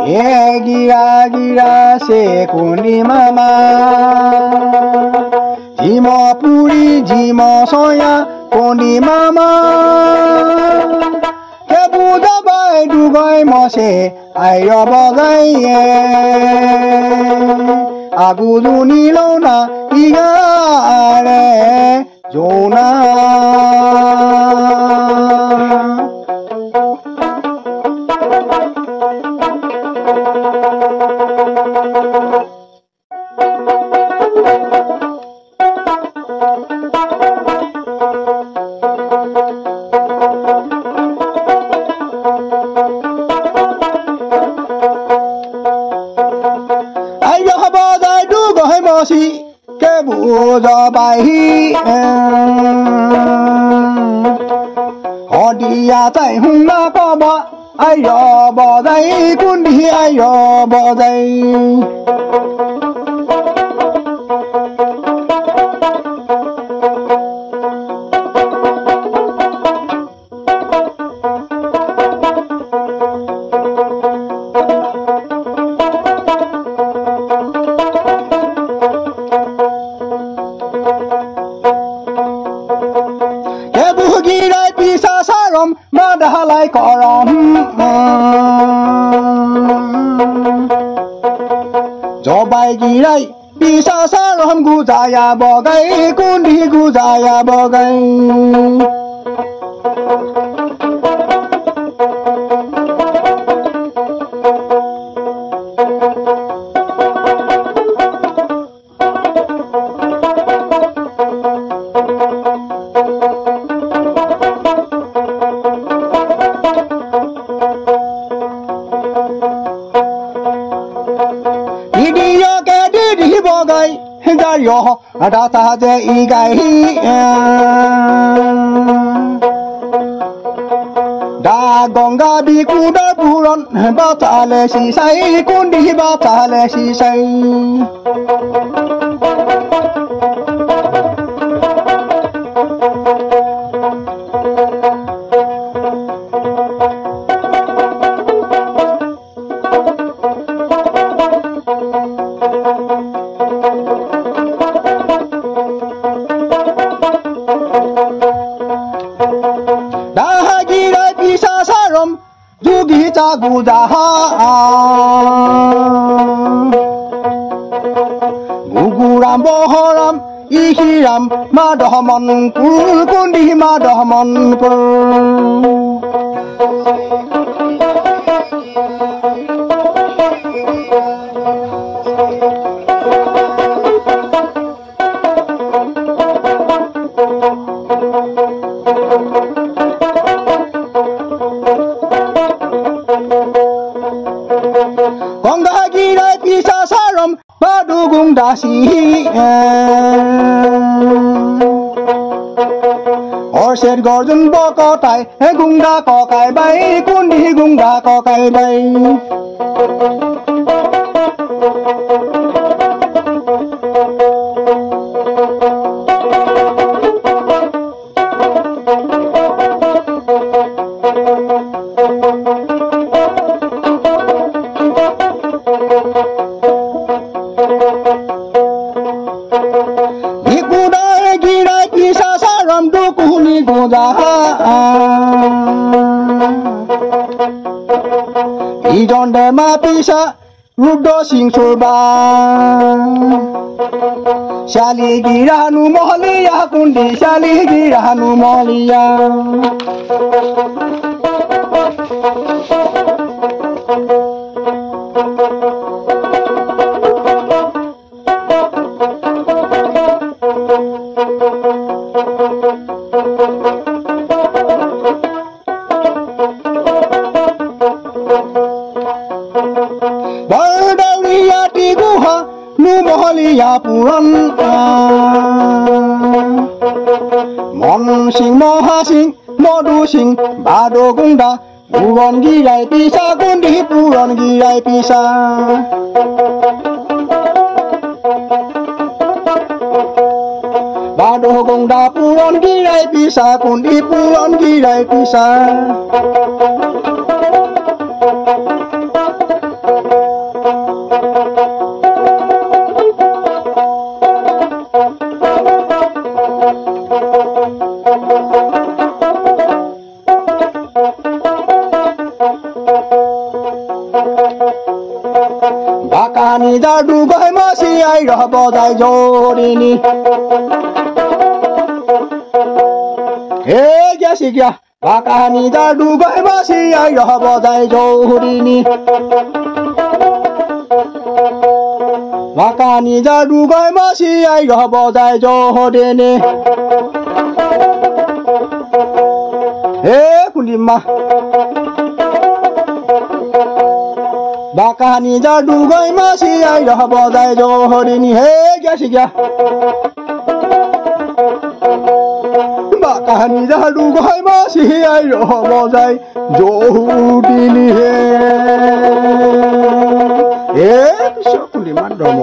gira gira se kundi mama jimo puri jimo soya kundi mama ke buda bai du bai mo se ayo bogai ye agudu ni lona igare jona ke buzo bai hodia tai hung na ko ba ayo bo dai kundi ayo bo dai Madahalai korom Jobai girai bisa sarom guzaya bogai kundi guzaya bogai yo ada saja igai da gonga di kuda buron batale sisai kundi batale sisai Jugi jagu jaha Guguram bohoram ihiram madohamon pur kundi madohamon pur Badugung dasi Orset gorjun boko tai gungda ko kai bai kundi gungda ko kai bai Ijon dema pisa rudo sing surba Shali giranu mohliya kundi shali giranu mohliya Mohliya puran Mon sing moha sing modu sing bado gunda puran girai pisa kundi puran girai pisa bado gunda puran girai pisa kundi puran girai pisa যাদু গৈ মাছি আই ৰব যায় জৰিনী হে গেছি গিয়া বাকানি যাদু গৈ মাছি আই ৰব যায় জৰিনী বাকানি যাদু গৈ মাছি আই ৰব যায় জৰিনী হে কুলিমা বাকানি যাদু গৈ মাছি আই ৰব যায় জৰিনী হে গেছি গিয়া বাকানি যাদু গৈ মাছি আই ৰব যায় জৰিনী হে কুলিমা দম